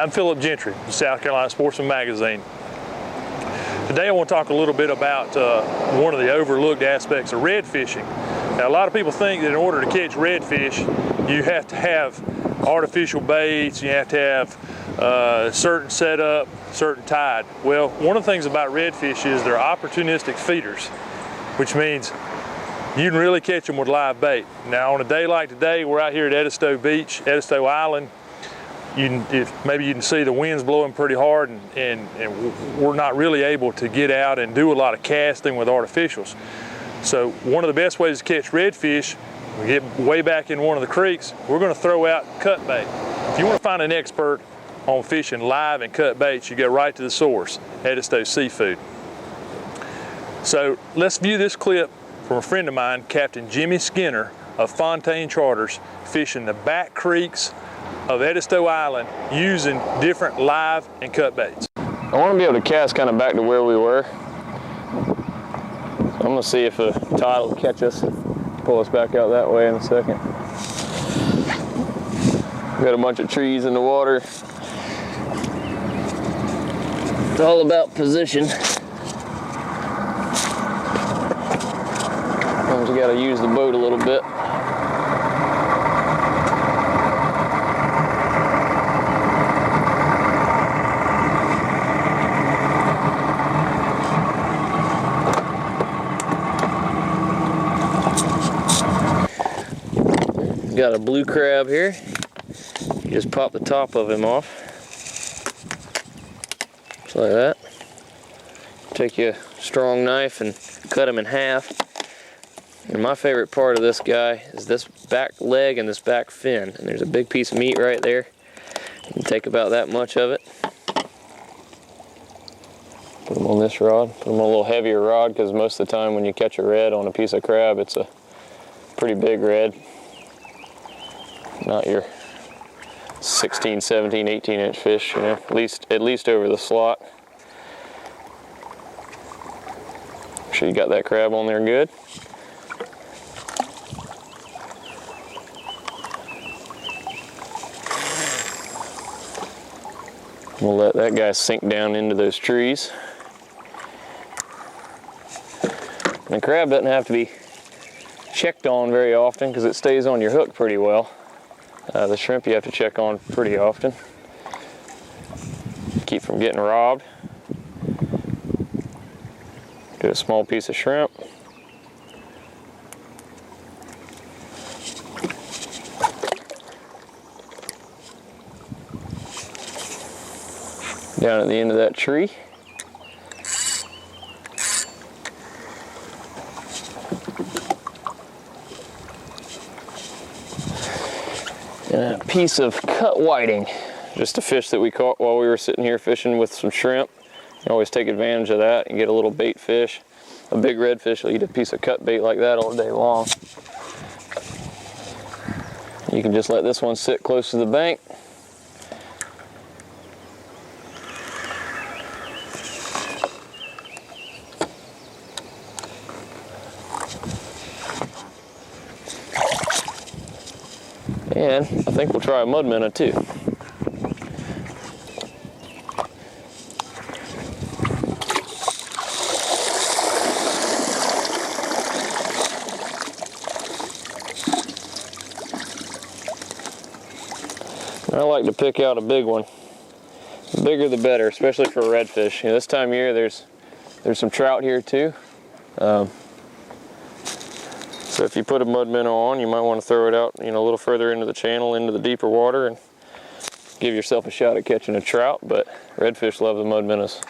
I'm Philip Gentry, South Carolina Sportsman Magazine. Today I want to talk a little bit about one of the overlooked aspects of red fishing. Now, a lot of people think that in order to catch redfish, you have to have artificial baits, you have to have certain setup, certain tide. Well, one of the things about redfish is they're opportunistic feeders, which means you can really catch them with live bait. Now, on a day like today, we're out here at Edisto Beach, Edisto Island. Maybe you can see the wind's blowing pretty hard, and we're not really able to get out and do a lot of casting with artificials. So one of the best ways to catch redfish, we get way back in one of the creeks, we're going to throw out cut bait. If you want to find an expert on fishing live and cut baits, you go right to the source, Edisto Seafood. So let's view this clip from a friend of mine, Captain Jimmy Skinner of Fontaine Charters, fishing the back creeks of Edisto Island using different live and cut baits. I want to be able to cast kind of back to where we were. I'm going to see if the tide will catch us and pull us back out that way in a second. We've got a bunch of trees in the water. It's all about position. Sometimes you got to use the boat a little bit. Got a blue crab here. Just pop the top of him off. Just like that. Take you a strong knife and cut him in half. And my favorite part of this guy is this back leg and this back fin. And there's a big piece of meat right there. You can take about that much of it. Put them on this rod. Put them on a little heavier rod, because most of the time when you catch a red on a piece of crab, it's a pretty big red. Not your 16, 17, 18-inch fish, you know, at least over the slot. Make sure you got that crab on there good. We'll let that guy sink down into those trees. And the crab doesn't have to be checked on very often because it stays on your hook pretty well. The shrimp you have to check on pretty often. Keep from getting robbed. Do a small piece of shrimp. Down at the end of that tree. And a piece of cut whiting, just a fish that we caught while we were sitting here fishing with some shrimp. You always take advantage of that and get a little bait fish. A big redfish will eat a piece of cut bait like that all day long. You can just let this one sit close to the bank. And I think we'll try a mud minnow too. I like to pick out a big one. The bigger the better, especially for redfish. You know, this time of year there's some trout here too. So if you put a mud minnow on, you might want to throw it out, you know, a little further into the channel, into the deeper water, and give yourself a shot at catching a trout. But redfish love the mud minnows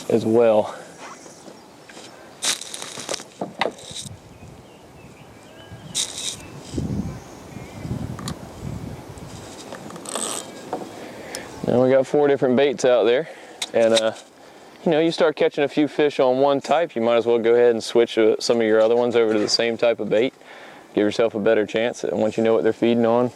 as well. Now we got 4 different baits out there, and you know, you start catching a few fish on one type, you might as well go ahead and switch some of your other ones over to the same type of bait. Give yourself a better chance once you know what they're feeding on.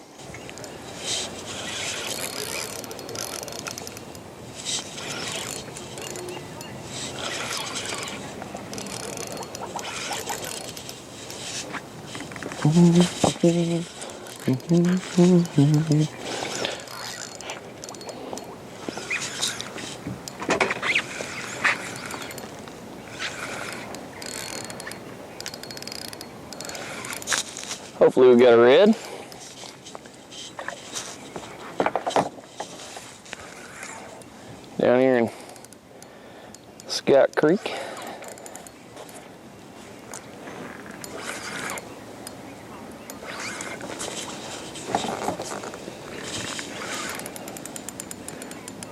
Hopefully we got a red. Down here in Scout Creek.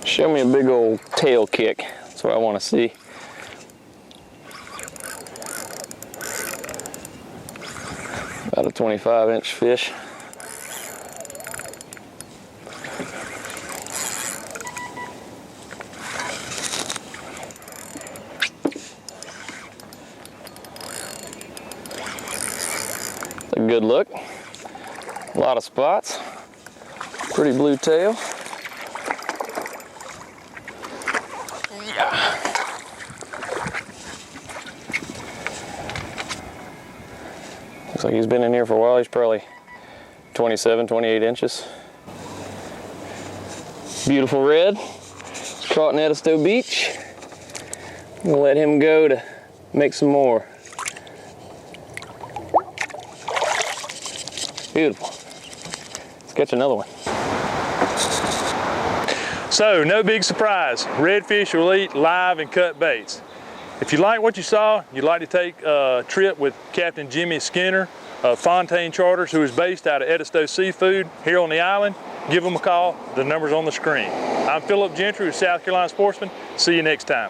Show me a big old tail kick. That's what I want to see. About a 25-inch fish. A good look. A lot of spots. Pretty blue tail. Looks like he's been in here for a while. He's probably 27, 28 inches. Beautiful red. He's caught in Edisto Beach. We'll let him go to make some more. Beautiful. Let's catch another one. So, no big surprise. Redfish will eat live and cut baits. If you like what you saw, you'd like to take a trip with Captain Jimmy Skinner of Fontaine Charters, who is based out of Edisto Seafood here on the island, give them a call. The number's on the screen. I'm Philip Gentry with South Carolina Sportsman. See you next time.